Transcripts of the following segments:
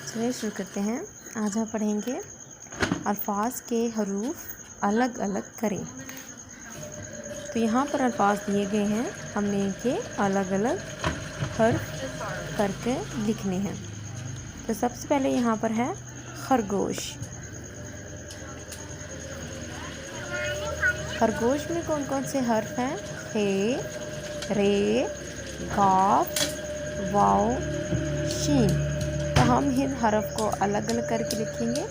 चलिए शुरू करते हैं। आज हम पढ़ेंगे अल्फाज के हरूफ अलग अलग करें। तो यहाँ पर अल्फाज दिए गए हैं, हमने इनके अलग अलग हर्फ करके लिखने हैं। तो सबसे पहले यहाँ पर है खरगोश। खरगोश में कौन कौन से हर्फ हैं? हे, रे, काफ, वाव, शीन। तो हम इन हरफ को अलग अलग करके लिखेंगे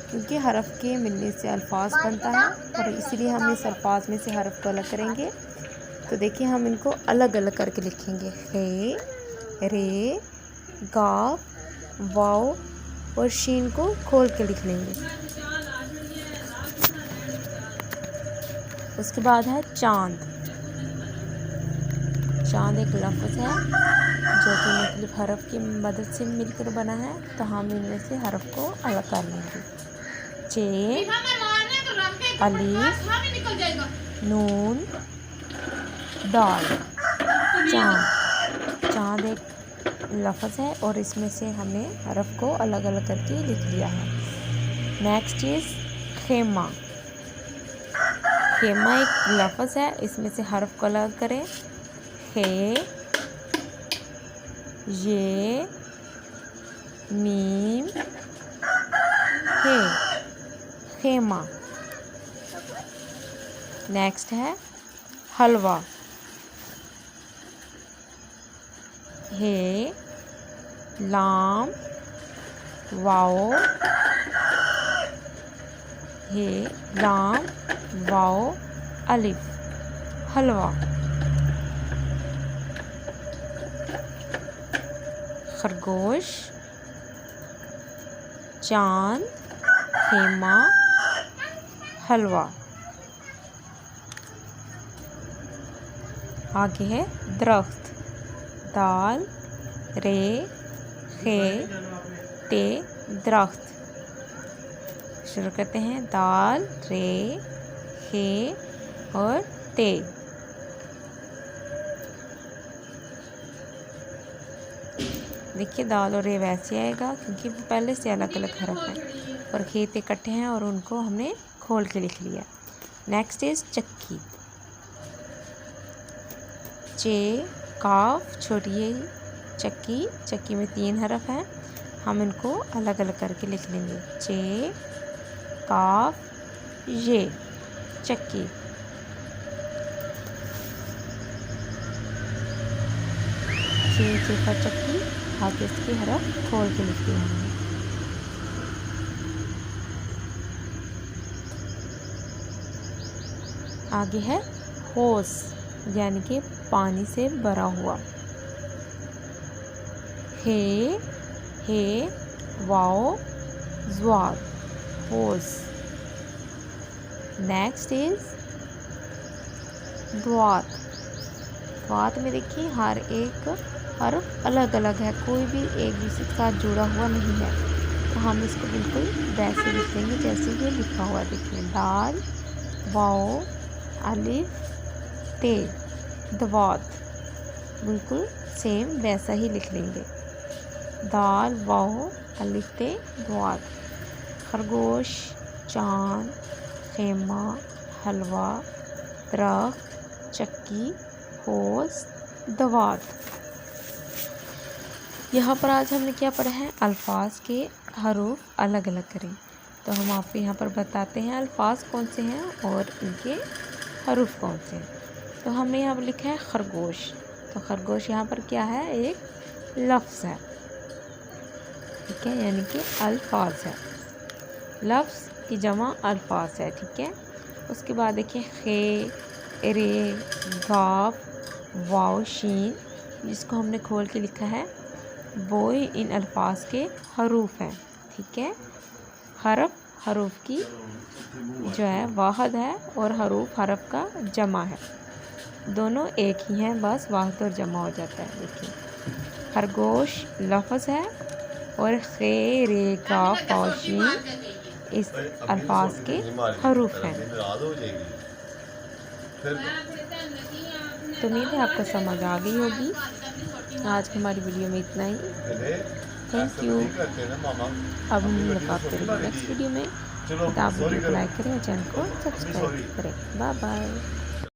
क्योंकि हरफ के मिलने से अल्फाज बनता है और इसीलिए हम इस अल्फाज में से हरफ को अलग करेंगे। तो देखिए हम इनको अलग अलग करके लिखेंगे। हे, रे, गाफ, वाव और शीन को खोल के लिख लेंगे। उसके बाद है चांद। चांद एक लफ्ज़ है जो कि मुख्तलिफ हरफ की मदद से मिलकर बना है। तो हम इनमें से हरफ को अलग कर लेंगे। चे, अलीफ, नून, दाल। चांद। चांद एक लफ्ज़ है और इसमें से हमने हरफ को अलग अलग करके लिख लिया है। नेक्स्ट इज़ खेमा। खेमा एक लफ्ज़ है, इसमें से हरफ को अलग करें। हे, ये, मीम, हे, खेमा। नेक्स्ट है हलवा। हे, लाम, वाओ, हे, लाम, वाओ, अलिफ, हलवा। खरगोश, चांद, खेमा, हलवा। आगे है दरख्त। दाल, रे, खे, ते, दरख्त। शुरू करते हैं। दाल, रे, खे और ते। देखिए दाल और रे वैसे आएगा क्योंकि वो पहले से अलग अलग हरफ हैं और खेत इकट्ठे हैं और उनको हमने खोल के लिख लिया। नेक्स्ट इज चक्की। चे, काफ, छोटी है चक्की। चक्की में 3 हरफ हैं, हम इनको अलग अलग करके लिख लेंगे। चे, काफ, ये, चक्की। चे का चक्की, आगे इसकी हरफ खोल के लिख दिया हमने। आगे है होस, यानी कि पानी से भरा हुआ। हे, वाओ, ज़्वाद, होस। Next is द्वात। द्वात में देखिए हर एक हरफ अलग अलग है, कोई भी एक दूसरे के साथ जुड़ा हुआ नहीं है। तो हम इसको बिल्कुल वैसे लिख देंगे जैसे ये लिखा हुआ है। देखिए दाल, वाओ, अलिफ, ते, दवात। बिल्कुल सेम वैसा ही लिख लेंगे। दाल, वाओ, अलिफ, ते, दवात। खरगोश, चांद, खेमा, हलवा, दरख्त, चक्की, होस, दवात। यहाँ पर आज हमने क्या पढ़ा है? अल्फाज के हरूफ अलग अलग करें। तो हम आपको यहाँ पर बताते हैं अल्फाज कौन से हैं और इनके हरूफ कौन से हैं। तो हमने यहाँ पर लिखा है खरगोश। तो खरगोश यहाँ पर क्या है? एक लफ्ज़ है, ठीक है, यानी कि अल्फाज है। लफ्ज़ की जमा अल्फाज है, ठीक है। उसके बाद देखिए खे, रे, गाफ, वाव, शीन, जिसको हमने खोल के लिखा है वो ही इन अल्फाज के हरूफ हैं, ठीक है। हरूफ की जो है वाहद है और हरूफ हरफ का जमा है। दोनों एक ही हैं, बस वाहद और जमा हो जाता है। देखिए खरगोश लफ्ज़ है और खे, रे, गाफ, वाव, शीन इस अल्फाज के हरूफ हैं। तो उम्मीद है आपको समझ आ गई होगी। आज की हमारी वीडियो में इतना ही। Thank you. अब हम मुलाकात करेंगे नेक्स्ट वीडियो में। आप वीडियो को लाइक करें और चैनल को सब्सक्राइब करें। Bye bye.